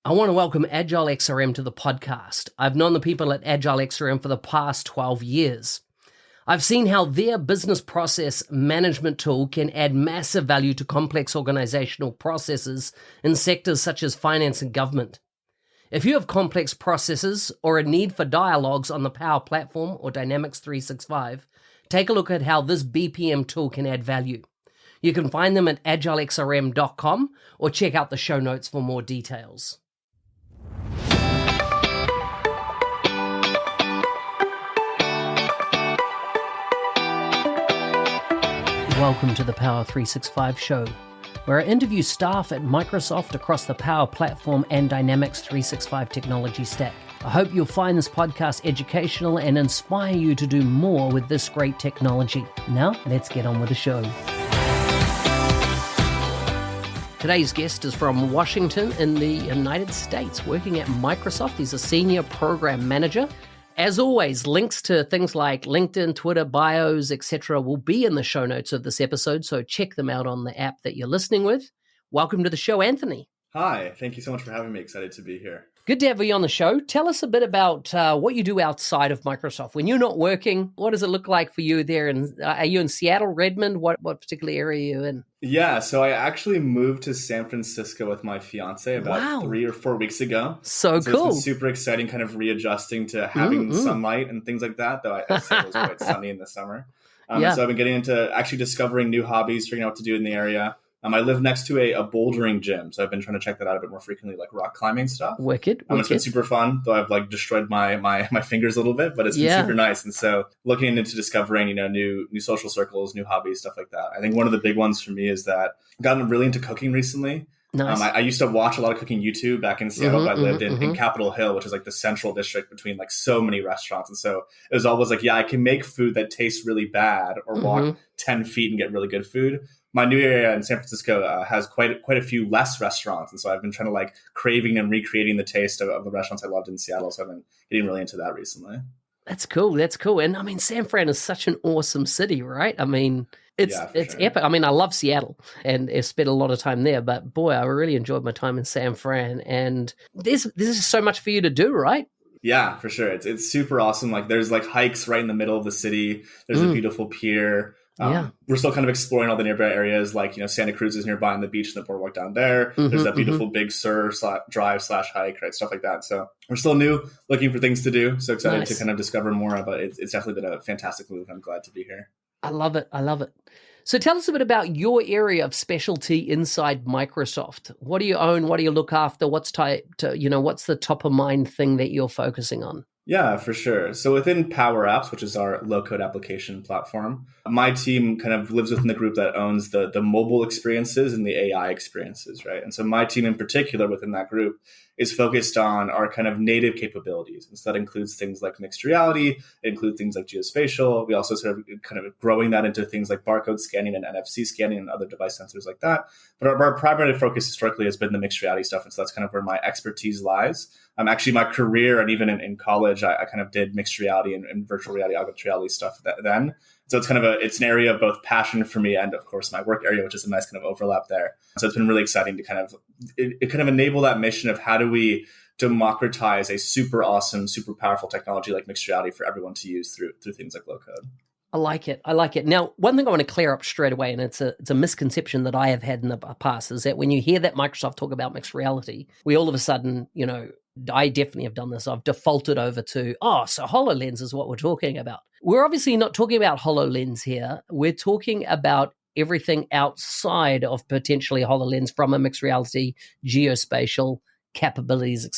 I want to welcome Agile XRM to the podcast. I've known the people at Agile XRM for the past 12 years. I've seen how their business process management tool can add massive value to complex organizational processes in sectors such as finance and government. If you have complex processes or a need for dialogues on the Power Platform or Dynamics 365, take a look at how this BPM tool can add value. You can find them at agilexrm.com or check out the show notes for more details. Welcome to the Power 365 show, where I interview staff at Microsoft across the Power Platform and Dynamics 365 technology stack. I hope you'll find this podcast educational and inspire you to do more with this great technology. Now, let's get on with the show. Today's guest is from Washington in the United States, working at Microsoft. He's a senior program manager. As always, links to things like LinkedIn, Twitter, bios, etc. will be in the show notes of this episode, so check them out on the app that you're listening with. Welcome to the show, Anthony. Hi, thank you so much for having me. Excited to be here. Good to have you on the show. Tell us a bit about what you do outside of Microsoft. When you're not working, what does it look like for you there? And are you in Seattle, Redmond? What particular area are you in? Yeah, so I actually moved to San Francisco with my fiance about 3 or 4 weeks ago. So cool. It's been super exciting kind of readjusting to having sunlight and things like that, though I say it was quite sunny in the summer. So I've been getting into actually discovering new hobbies, figuring out what to do in the area. I live next to a bouldering gym, so I've been trying to check that out a bit more frequently, like rock climbing stuff. Wicked. It's been super fun, though I've destroyed my fingers a little bit, but it's been super nice. And so looking into discovering, new social circles, new hobbies, stuff like that. I think one of the big ones for me is that I've gotten really into cooking recently. Nice. I used to watch a lot of cooking YouTube back in Seattle, but I lived in Capitol Hill, which is like the central district between like so many restaurants. And so it was always like, I can make food that tastes really bad or walk 10 feet and get really good food. My new area in San Francisco has quite a few less restaurants. And so I've been trying to like craving and recreating the taste of the restaurants I loved in Seattle. So I've been getting really into that recently. That's cool. And I mean, San Fran is such an awesome city, right? I mean, it's epic. I mean, I love Seattle and I spent a lot of time there, but boy, I really enjoyed my time in San Fran. And there's just so much for you to do, right? Yeah, for sure. It's super awesome. Like there's like hikes right in the middle of the city. There's a beautiful pier. We're still kind of exploring all the nearby areas, like, Santa Cruz is nearby on the beach and the boardwalk down there. There's that beautiful Big Sur drive/hike, right? Stuff like that. So we're still new, looking for things to do. So excited to kind of discover more, but it's definitely been a fantastic move. I'm glad to be here. I love it. So tell us a bit about your area of specialty inside Microsoft. What do you own? What do you look after? What's what's the top of mind thing that you're focusing on? Yeah, for sure. So within Power Apps, which is our low-code application platform, my team kind of lives within the group that owns the mobile experiences and the AI experiences, right? And so my team in particular within that group is focused on our kind of native capabilities. And so that includes things like mixed reality, it includes things like geospatial. We also sort of kind of growing that into things like barcode scanning and NFC scanning and other device sensors like that. But our primary focus historically has been the mixed reality stuff. And so that's kind of where my expertise lies. Actually, my career and even in college, I kind of did mixed reality and virtual reality, augmented reality stuff then. So it's it's an area of both passion for me and, of course, my work area, which is a nice kind of overlap there. So it's been really exciting to kind of enable that mission of how do we democratize a super awesome, super powerful technology like mixed reality for everyone to use through things like low code. I like it. Now, one thing I want to clear up straight away, and it's a misconception that I have had in the past, is that when you hear that Microsoft talk about mixed reality, we all of a sudden, I definitely have done this. I've defaulted over to, so HoloLens is what we're talking about. We're obviously not talking about HoloLens here. We're talking about everything outside of potentially HoloLens from a mixed reality, geospatial capabilities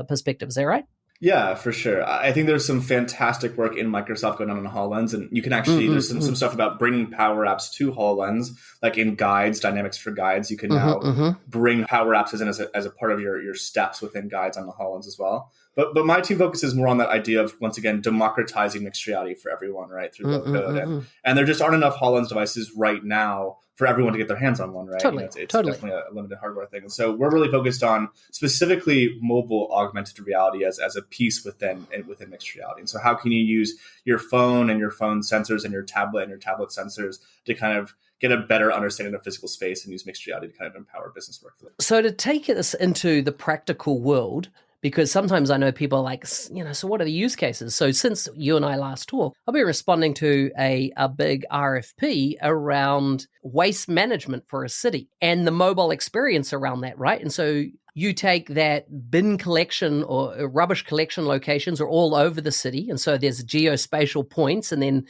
perspective. Is that right? Yeah, for sure. I think there's some fantastic work in Microsoft going on in HoloLens, and you can actually, there's some stuff about bringing Power Apps to HoloLens, like in guides, Dynamics for guides. You can now bring Power Apps as a part of your steps within guides on the HoloLens as well. But my team focuses more on that idea of, once again, democratizing mixed reality for everyone, right, through low code. And there just aren't enough HoloLens devices right now for everyone to get their hands on one, right? Totally. It's definitely a limited hardware thing. And so we're really focused on specifically mobile augmented reality as a piece within mixed reality. And so how can you use your phone and your phone sensors and your tablet sensors to kind of get a better understanding of physical space and use mixed reality to kind of empower business workflow. So to take this into the practical world, because sometimes I know people are like, so what are the use cases? So since you and I last talked, I've been responding to a big RFP around waste management for a city and the mobile experience around that, right? And so you take that bin collection or rubbish collection locations are all over the city. And so there's geospatial points, and then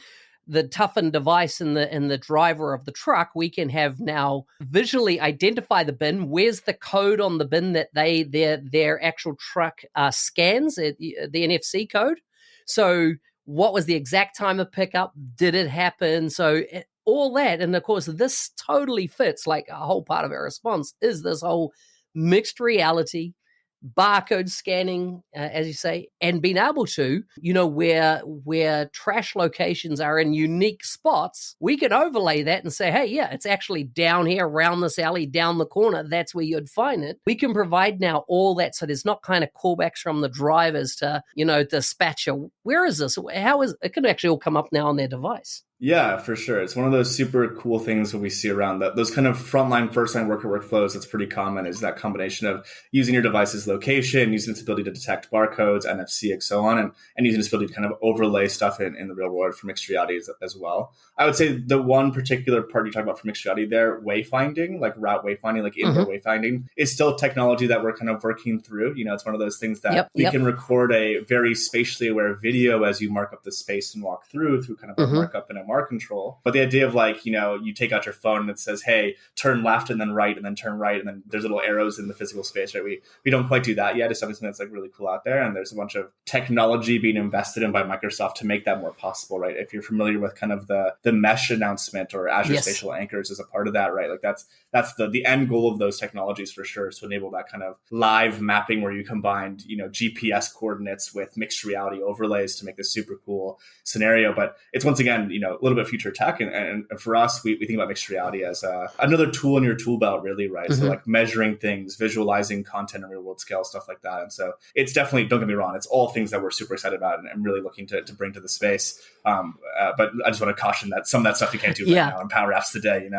the toughened device in the driver of the truck, we can have now visually identify the bin. Where's the code on the bin that their actual truck scans, the NFC code? So what was the exact time of pickup? Did it happen? So all that. And of course, this totally fits, like a whole part of our response is this whole mixed reality, barcode scanning, as you say, and being able to, where trash locations are in unique spots, we can overlay that and say, hey, yeah, it's actually down here, around this alley, down the corner. That's where you'd find it. We can provide now all that. So there's not kind of callbacks from the drivers to, dispatcher. Where is this? How is it? Can actually all come up now on their device. Yeah, for sure. It's one of those super cool things that we see around those kind of frontline, first-line worker workflows that's pretty common is that combination of using your device's location, using its ability to detect barcodes, NFC, and so on, and using its ability to kind of overlay stuff in the real world for mixed reality as well. I would say the one particular part you talk about for mixed reality there, wayfinding, like route wayfinding, like indoor wayfinding, is still technology that we're kind of working through. It's one of those things that we can record a very spatially aware video as you mark up the space and walk through kind of a markup and a mark control. But the idea of you take out your phone and it says, hey, turn left and then right and then turn right. And then there's little arrows in the physical space, right? We don't quite do that yet. It's something that's like really cool out there. And there's a bunch of technology being invested in by Microsoft to make that more possible, right? If you're familiar with kind of the mesh announcement or Azure Spatial Anchors as a part of that, right? Like that's the end goal of those technologies for sure, is to enable that kind of live mapping where you combined, GPS coordinates with mixed reality overlays to make this super cool scenario. But it's once again, a little bit future tech. And for us, we think about mixed reality as another tool in your tool belt, really, right? So like measuring things, visualizing content on real world scale, stuff like that. And so it's definitely, don't get me wrong, it's all things that we're super excited about and really looking to bring to the space. But I just want to caution that some of that stuff you can't do right now in Power Apps today,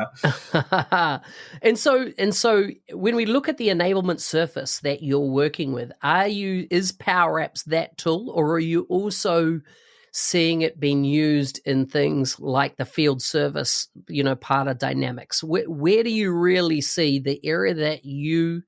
And so when we look at the enablement surface that you're working with, is Power Apps that tool, or are you also seeing it being used in things like the field service, part of Dynamics? Where do you really see the area that you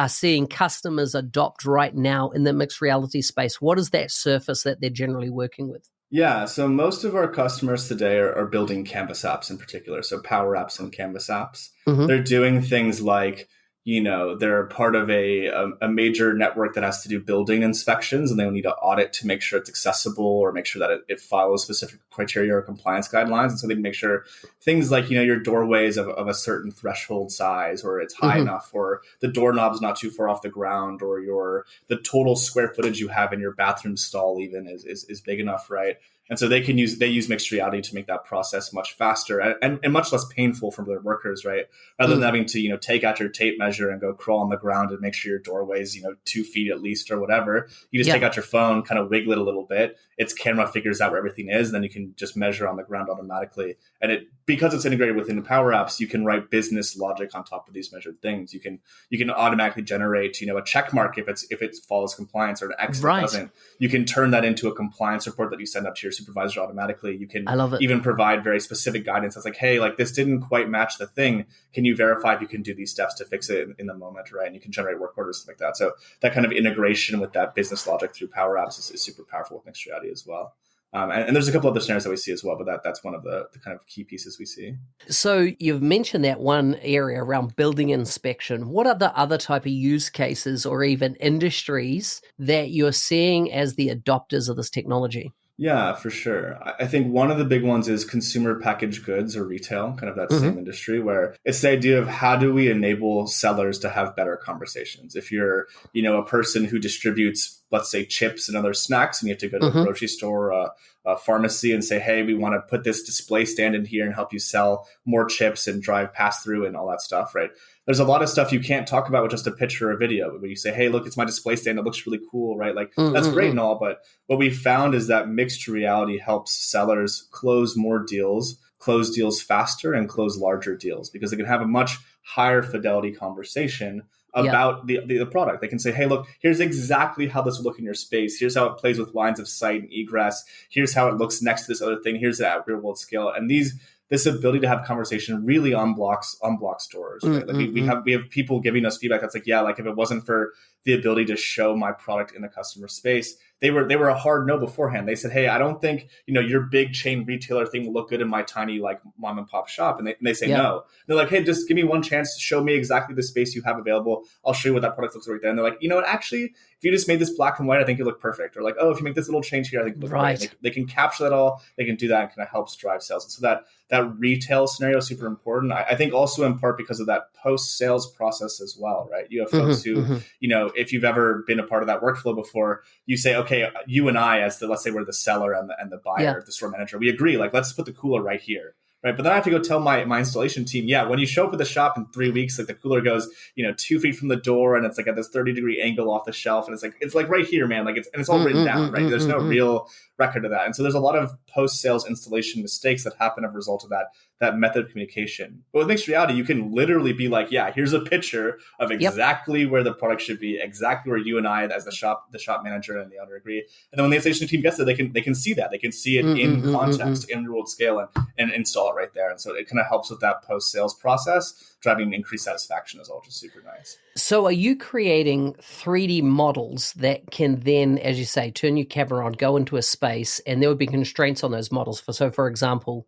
are seeing customers adopt right now in the mixed reality space? What is that surface that they're generally working with? Yeah, so most of our customers today are building Canvas apps in particular, so Power Apps and Canvas apps. They're doing things like, they're part of a major network that has to do building inspections, and they'll need to audit to make sure it's accessible or make sure that it follows specific criteria or compliance guidelines. And so they make sure things like, your doorway is of a certain threshold size, or it's high enough, or the doorknob's not too far off the ground, or the total square footage you have in your bathroom stall even is big enough, right? And so they use mixed reality to make that process much faster and much less painful for their workers, right? Rather than having to, take out your tape measure and go crawl on the ground and make sure your doorway's, 2 feet at least or whatever. You just take out your phone, kind of wiggle it a little bit. Its camera figures out where everything is, and then you can just measure on the ground automatically. And because it's integrated within the Power Apps, you can write business logic on top of these measured things. You can automatically generate, a check mark if it follows compliance, or an X if it doesn't. You can turn that into a compliance report that you send up to your supervisor automatically. You can even provide very specific guidance that's like, hey, like this didn't quite match the thing. Can you verify if you can do these steps to fix it in the moment, right? And you can generate work orders, stuff like that. So that kind of integration with that business logic through Power Apps is super powerful with mixed reality as well. And there's a couple other scenarios that we see as well, but that's one of the kind of key pieces we see. So you've mentioned that one area around building inspection. What are the other type of use cases or even industries that you're seeing as the adopters of this technology? Yeah, for sure. I think one of the big ones is consumer packaged goods or retail, kind of that same industry, where it's the idea of how do we enable sellers to have better conversations. If you're, a person who distributes, let's say, chips and other snacks, and you have to go to a grocery store, a pharmacy, and say, hey, we want to put this display stand in here and help you sell more chips and drive pass through and all that stuff, right? There's a lot of stuff you can't talk about with just a picture or a video. Where you say, hey, look, it's my display stand. It looks really cool, right? Like that's great and all. But what we found is that mixed reality helps sellers close more deals close deals faster and close larger deals because they can have a much higher fidelity conversation about the product. They can say, hey, look, here's exactly how this will look in your space. Here's how it plays with lines of sight and egress. Here's how it looks next to this other thing. Here's that real world scale. And this ability to have conversation really unblocks stores, right? We have people giving us feedback that's like, yeah, like if it wasn't for the ability to show my product in the customer space, they were a hard no beforehand. They said, hey, I don't think, your big chain retailer thing will look good in my tiny like mom and pop shop. And they say no. They're like, hey, just give me one chance to show me exactly the space you have available. I'll show you what that product looks like right there. And they're like, what, actually, if you just made this black and white, I think it look perfect. Or like, oh, if you make this little change here, I think it look great. They can capture that all. They can do that and kind of helps drive sales. And so that retail scenario is super important. I think also in part because of that post-sales process as well, right? You have folks who, if you've ever been a part of that workflow before, you say, okay, you and I, let's say we're the seller and the buyer, the store manager, we agree, like, let's put the cooler right here. Right. But then I have to go tell my installation team, when you show up at the shop in 3 weeks, like the cooler goes, 2 feet from the door and it's like at this 30-degree angle off the shelf. And it's like right here, man. Like it's all written down, right? There's no real record of that. And so there's a lot of post-sales installation mistakes that happen as a result of that method of communication. But with mixed reality, you can literally be like, here's a picture of exactly where the product should be, exactly where you and I as the shop manager and the owner agree. And then when the installation team gets it, they can see that. They can see it in context, in real world scale and install it right there. And so it kind of helps with that post-sales process, driving increased satisfaction as well, which is super nice. So are you creating 3D models that can then, as you say, turn your camera on, go into a space, and there would be constraints on those models? For example,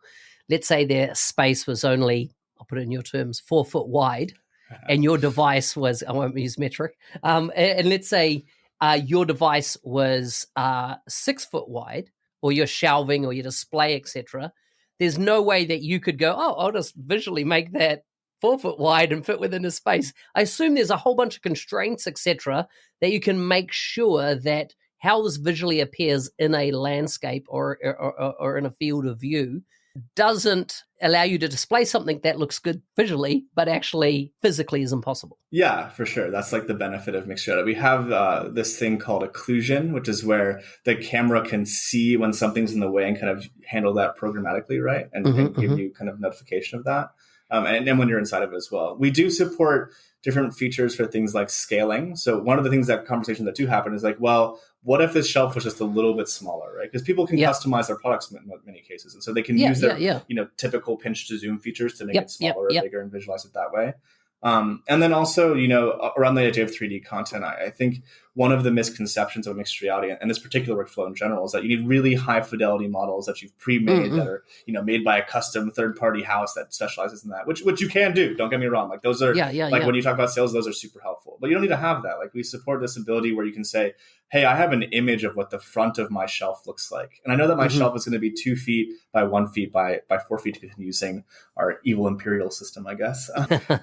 let's say their space was only, I'll put it in your terms, 4 foot wide, and your device was, I won't use metric, and let's say your device was 6 foot wide, or your shelving or your display, etc. There's no way that you could go, I'll just visually make that 4 foot wide and fit within a space. I assume there's a whole bunch of constraints, etc., that you can make sure that how this visually appears in a landscape or in a field of view doesn't allow you to display something that looks good visually, but actually physically is impossible. Yeah, for sure. That's like the benefit of mixed reality. We have this thing called Occlusion, which is where the camera can see when something's in the way and kind of handle that programmatically, right? And give you kind of notification of that. And when you're inside of it as well. We do support different features for things like scaling. So one of the things that conversations that do happen is like, well, what if this shelf was just a little bit smaller, right? Because people can customize their products in many cases. And so they can use their typical pinch to zoom features to make it smaller or bigger and visualize it that way. And then also, around the idea of 3D content, I think one of the misconceptions of mixed reality and this particular workflow in general is that you need really high fidelity models that you've pre-made that are, made by a custom third-party house that specializes in that, which you can do. Don't get me wrong. Like those are when you talk about sales, those are super helpful, but you don't need to have that. Like we support this ability where you can say, hey, I have an image of what the front of my shelf looks like. And I know that my shelf is going to be 2 feet by 1 feet by 4 feet to continue using our evil imperial system, I guess.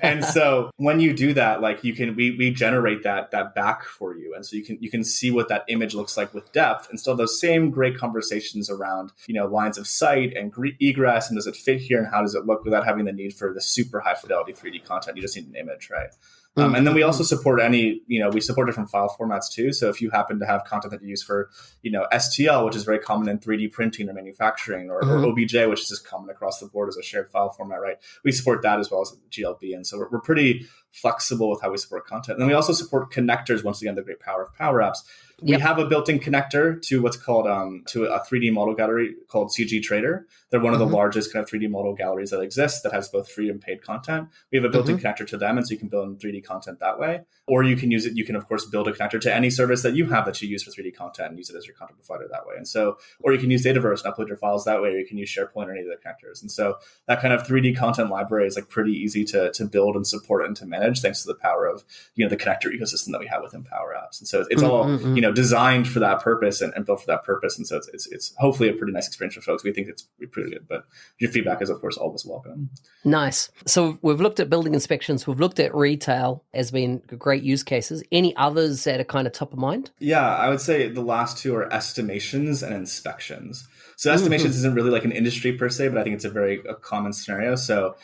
And so when you do that, like we generate that back for you. And so you can see what that image looks like with depth and still those same great conversations around, lines of sight and egress. And does it fit here? And how does it look without having the need for the super high fidelity 3D content? You just need an image, right? And then we also support we support different file formats too. So if you happen to have content that you use for, STL, which is very common in 3D printing or manufacturing, or OBJ, which is just common across the board as a shared file format, right? We support that as well as GLB. And so we're pretty flexible with how we support content. And then we also support connectors, once again, the great power of Power Apps. We have a built-in connector to what's called to a 3D model gallery called CG Trader. They're one of the largest kind of 3D model galleries that exist that has both free and paid content. We have a built-in connector to them, and so you can build in 3D content that way. Or you can use it. You can, of course, build a connector to any service that you have that you use for 3D content and use it as your content provider that way. And so, or you can use Dataverse and upload your files that way, or you can use SharePoint or any of the connectors. And so that kind of 3D content library is like pretty easy to build and support and to manage, thanks to the power of the connector ecosystem that we have within Power Apps. And so it's all designed for that purpose and built for that purpose. And so it's hopefully a pretty nice experience for folks. We think it's pretty good, but your feedback is of course always welcome. Nice. So we've looked at building inspections, we've looked at retail as being great use cases. Any others that are kind of top of mind? Yeah, I would say the last two are estimations and inspections. So estimations isn't really like an industry per se, but I think it's a common scenario. So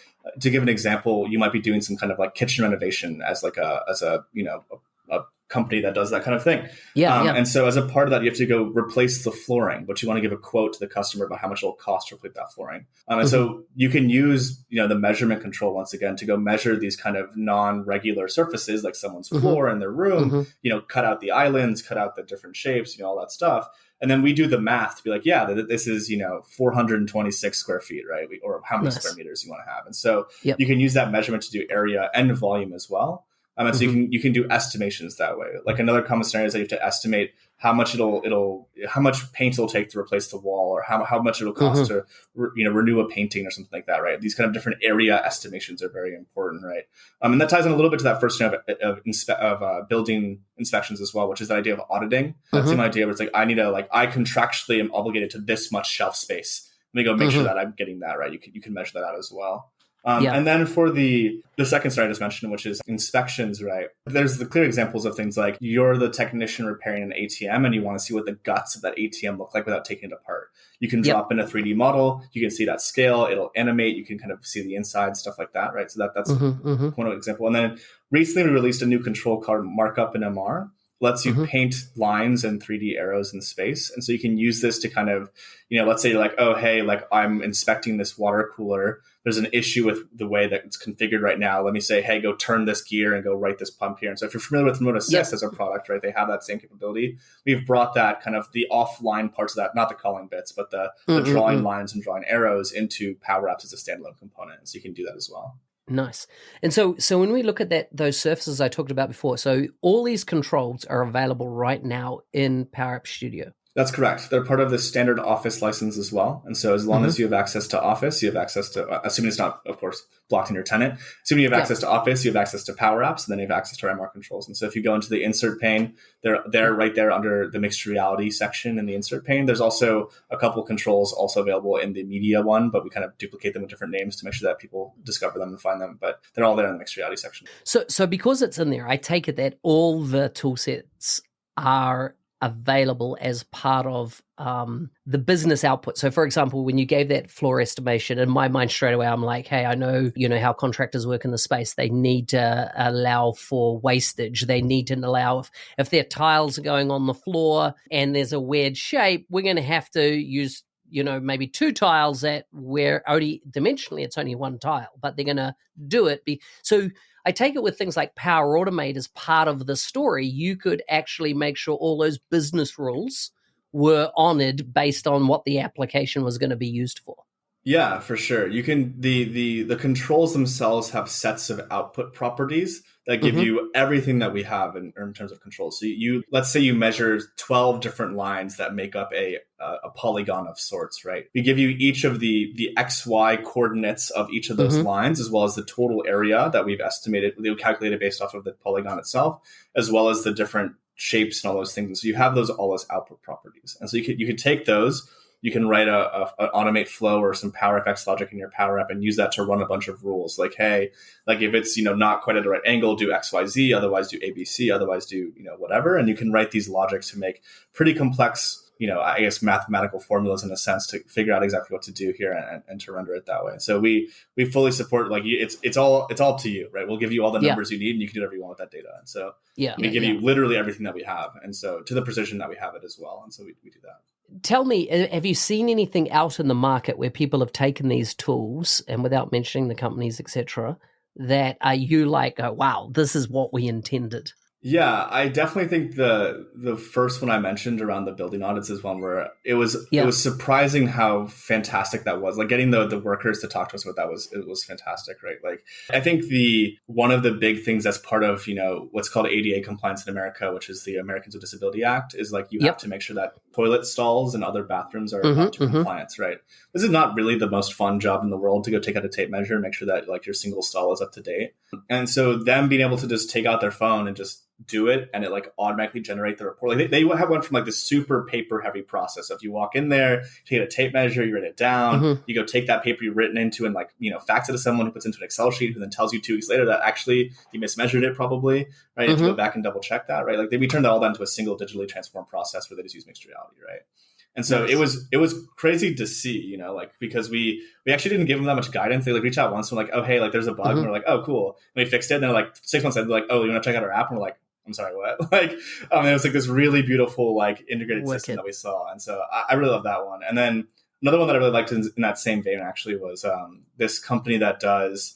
to give an example, you might be doing some kind of like kitchen renovation as a company that does that kind of thing. Yeah. And so as a part of that, you have to go replace the flooring, but you want to give a quote to the customer about how much it'll cost to replace that flooring. And so you can use, the measurement control once again to go measure these kind of non-regular surfaces like someone's floor in their room, cut out the islands, cut out the different shapes, all that stuff. And then we do the math to be like, yeah, this is, 426 square feet, right? Or how many square meters you want to have. And so you can use that measurement to do area and volume as well. And so you can do estimations that way. Like another common scenario is that you have to estimate how much how much paint it'll take to replace the wall, or how much it'll cost to renew a painting or something like that, right? These kind of different area estimations are very important, right? And that ties in a little bit to that first thing of building inspections as well, which is the idea of auditing. That's the idea where it's like I contractually am obligated to this much shelf space. Let me go make sure that I'm getting that right. You can measure that out as well. And then for the second side I just mentioned, which is inspections, right? There's the clear examples of things like you're the technician repairing an ATM and you want to see what the guts of that ATM look like without taking it apart. You can drop in a 3D model. You can see that scale. It'll animate. You can kind of see the inside, stuff like that, right? So that's one example. And then recently we released a new control called Markup in MR. Lets you paint lines and 3D arrows in space. And so you can use this to kind of, let's say you're like, oh, hey, like I'm inspecting this water cooler. There's an issue with the way that it's configured right now. Let me say, hey, go turn this gear and go right this pump here. And so if you're familiar with Remote Assist as a product, right, they have that same capability. We've brought that kind of the offline parts of that, not the calling bits, but the drawing lines and drawing arrows into Power Apps as a standalone component. So you can do that as well. Nice. And so when we look at those surfaces I talked about before, so all these controls are available right now in Power Apps Studio. That's correct. They're part of the standard Office license as well. And so as long as you have access to Office, you have access to, assuming it's not, of course, blocked in your tenant, assuming you have access to Office, you have access to Power Apps, and then you have access to our MR controls. And so if you go into the insert pane, they're right there under the Mixed Reality section in the insert pane. There's also a couple controls also available in the media one, but we kind of duplicate them with different names to make sure that people discover them and find them. But they're all there in the Mixed Reality section. So because it's in there, I take it that all the tool sets are available as part of the business output. So for example, when you gave that floor estimation, in my mind straight away, I'm like, hey, I know, how contractors work in the space. They need to allow for wastage. They need to allow, if their tiles are going on the floor and there's a weird shape, we're going to have to use maybe two tiles where only dimensionally it's only one tile, but they're going to do it. So I take it with things like Power Automate as part of the story, you could actually make sure all those business rules were honored based on what the application was going to be used for. Yeah, for sure. You can the controls themselves have sets of output properties that give you everything that we have in terms of controls. So let's say you measure 12 different lines that make up a polygon of sorts, right? We give you each of the XY coordinates of each of those lines, as well as the total area that we've estimated, we calculated based off of the polygon itself, as well as the different shapes and all those things. And so you have those all as output properties. And so you could take those. You can write an automate flow or some PowerFX logic in your Power App and use that to run a bunch of rules. Like, hey, like if it's, not quite at the right angle, do XYZ, otherwise do ABC, otherwise do, whatever. And you can write these logics to make pretty complex, I guess, mathematical formulas in a sense to figure out exactly what to do here and to render it that way. So we fully support, like, it's all up to you, right? We'll give you all the numbers you need and you can do whatever you want with that data. And so we give you literally everything that we have. And so to the precision that we have it as well. And so we do that. Tell me, have you seen anything out in the market where people have taken these tools, and without mentioning the companies, etc., that are you like, oh, wow, this is what we intended? Yeah, I definitely think the first one I mentioned around the building audits is one where it was surprising how fantastic that was. Like getting the workers to talk to us about it was fantastic, right? Like I think one of the big things that's part of, what's called ADA compliance in America, which is the Americans with Disability Act, is like you have to make sure that toilet stalls and other bathrooms are up to compliance, right? This is not really the most fun job in the world to go take out a tape measure and make sure that like your single stall is up to date. And so them being able to just take out their phone and just do it and it like automatically generate the report. Like they went from like this super paper heavy process. So if you walk in there, you get a tape measure, you write it down, you go take that paper you've written into and like, fax it to someone who puts into an Excel sheet who then tells you 2 weeks later that actually you mismeasured it probably, right? You have to go back and double check that, right? Like we turned that all down to a single digitally transformed process where they just use mixed reality, right? And so it was crazy to see, like, because we actually didn't give them that much guidance. They like reach out once and we're like, oh, hey, like there's a bug. And we're like, oh, cool. And we fixed it. And then like 6 months later, they're like, oh, you want to check out our app? And we're like, I'm sorry, what? Like, it was like this really beautiful, like integrated system that we saw. And so I really love that one. And then another one that I really liked in that same vein actually was this company that does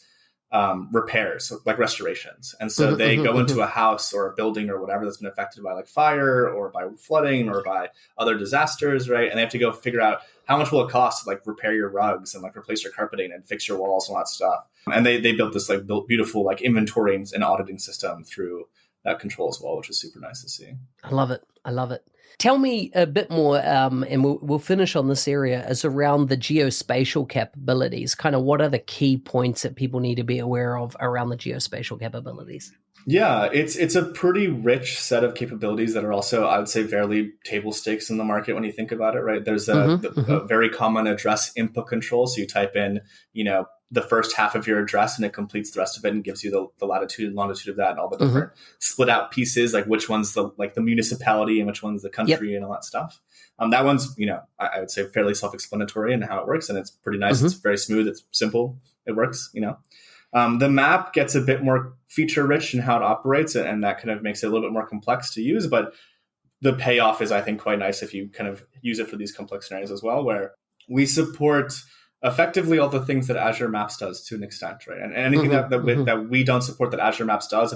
repairs, like restorations. And so they go into a house or a building or whatever that's been affected by like fire or by flooding or by other disasters, right? And they have to go figure out how much will it cost to like repair your rugs and like replace your carpeting and fix your walls and all that stuff. And they built this like beautiful like inventorying and auditing system through that control as well, which is super nice to see. I love it. I love it. Tell me a bit more, and we'll finish on this area, is around the geospatial capabilities. Kind of what are the key points that people need to be aware of around the geospatial capabilities? Yeah, it's a pretty rich set of capabilities that are also, I would say, fairly table stakes in the market when you think about it, right? There's a very common address input control. So you type in, the first half of your address and it completes the rest of it and gives you the latitude and longitude of that and all the different split out pieces, like which one's the municipality and which one's the country and all that stuff. That one's, I would say fairly self-explanatory in how it works, and it's pretty nice. It's very smooth. It's simple. It works, The map gets a bit more feature rich in how it operates, and that kind of makes it a little bit more complex to use, but the payoff is, I think, quite nice if you kind of use it for these complex scenarios as well, where we support effectively all the things that Azure Maps does to an extent, right? And anything that we don't support that Azure Maps does,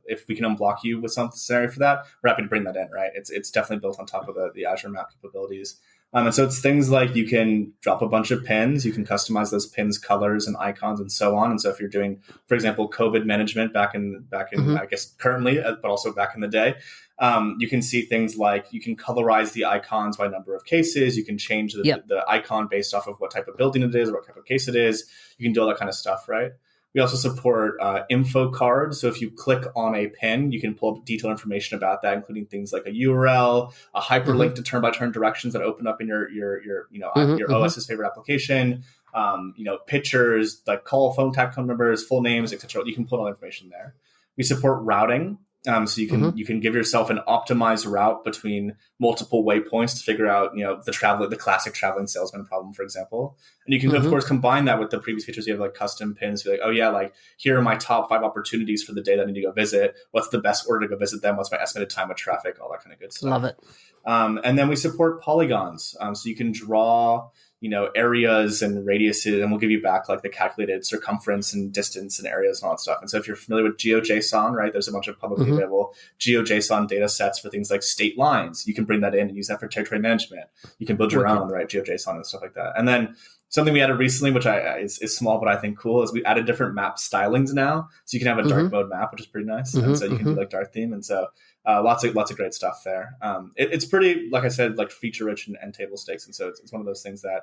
if we can unblock you with some scenario for that, we're happy to bring that in, right? It's definitely built on top of the Azure Map capabilities. And so it's things like you can drop a bunch of pins, you can customize those pins, colors and icons and so on. And so if you're doing, for example, COVID management back in I guess currently, but also back in the day, you can see things like you can colorize the icons by number of cases. You can change the icon based off of what type of building it is or what type of case it is. You can do all that kind of stuff, right? We also support info cards. So if you click on a pin, you can pull up detailed information about that, including things like a URL, a hyperlink to turn-by-turn directions that open up in your OS's favorite application, pictures, like phone tag numbers, full names, etc. You can put all the information there. We support routing. So you can give yourself an optimized route between multiple waypoints to figure out, the classic traveling salesman problem, for example. And you can, of course, combine that with the previous features. You have like custom pins. You're like, oh yeah, like here are my top 5 opportunities for the day that I need to go visit. What's the best order to go visit them? What's my estimated time of traffic? All that kind of good stuff. Love it. And then we support polygons. So you can draw areas and radiuses, and we'll give you back like the calculated circumference and distance and areas and all that stuff. And so if you're familiar with GeoJSON, right, there's a bunch of publicly available GeoJSON data sets for things like state lines. You can bring that in and use that for territory management. You can build your own, right, GeoJSON and stuff like that. And then something we added recently, which is small, but I think cool, is we added different map stylings now. So you can have a dark mode map, which is pretty nice. And so you can do like dark theme. And so lots of great stuff there. It's pretty, like I said, like feature rich and table stakes. And so it's one of those things that,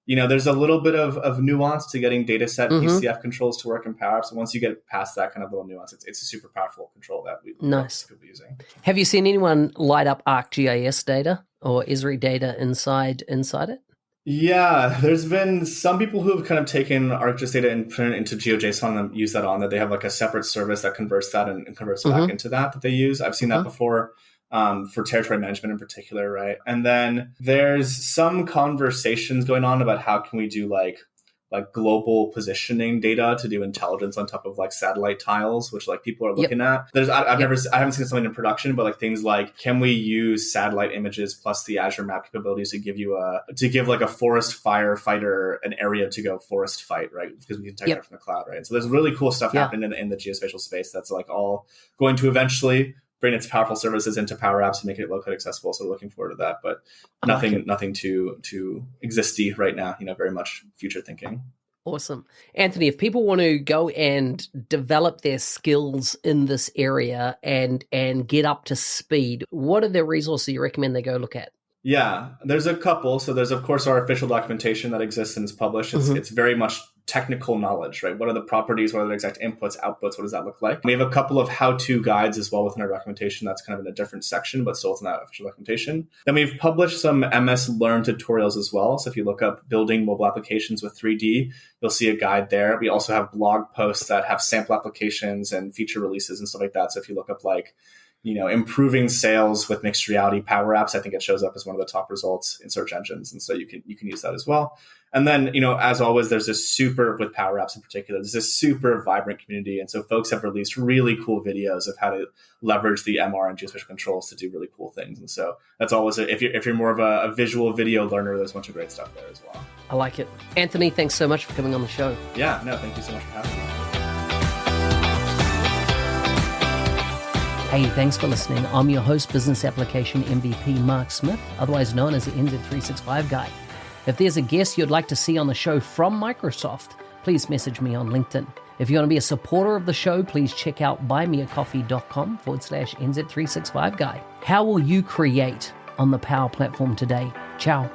there's a little bit of nuance to getting data set PCF controls to work in Power Apps. So once you get past that kind of little nuance, it's a super powerful control that we could be using. Have you seen anyone light up ArcGIS data or Esri data inside it? Yeah, there's been some people who have kind of taken ArcGIS data and put it into GeoJSON and use that on that. They have like a separate service that converts that and converts back into that they use. I've seen that before for territory management in particular, right? And then there's some conversations going on about how can we do like global positioning data to do intelligence on top of like satellite tiles, which like people are looking at. I haven't seen something in production, but like things like, can we use satellite images plus the Azure Map capabilities to give like a forest firefighter an area to go forest fight, right? Because we can take that from the cloud, right? So there's really cool stuff happening in the geospatial space that's like all going to eventually bring its powerful services into Power Apps and make it low-code accessible. So we're looking forward to that, but nothing too existy right now, very much future thinking. Awesome. Anthony, if people want to go and develop their skills in this area and get up to speed, what are the resources you recommend they go look at? Yeah, there's a couple. So there's, of course, our official documentation that exists and is published. It's very much technical knowledge, right? What are the properties? What are the exact inputs, outputs? What does that look like? We have a couple of how-to guides as well within our documentation. That's kind of in a different section, but still within that official documentation. Then we've published some MS Learn tutorials as well. So if you look up building mobile applications with 3D, you'll see a guide there. We also have blog posts that have sample applications and feature releases and stuff like that. So if you look up like, improving sales with mixed reality power apps, I think it shows up as one of the top results in search engines. And so you can use that as well. And then, as always, there's with power apps in particular, there's this super vibrant community. And so folks have released really cool videos of how to leverage the MR and geospatial controls to do really cool things. And so that's always, if you're more of a visual video learner, there's a bunch of great stuff there as well. I like it. Anthony, thanks so much for coming on the show. Yeah, no, thank you so much for having me. Hey, thanks for listening. I'm your host, Business Application MVP Mark Smith, otherwise known as the NZ365 Guy. If there's a guest you'd like to see on the show from Microsoft, please message me on LinkedIn. If you want to be a supporter of the show, please check out buymeacoffee.com/NZ365 Guy. How will you create on the Power Platform today? Ciao.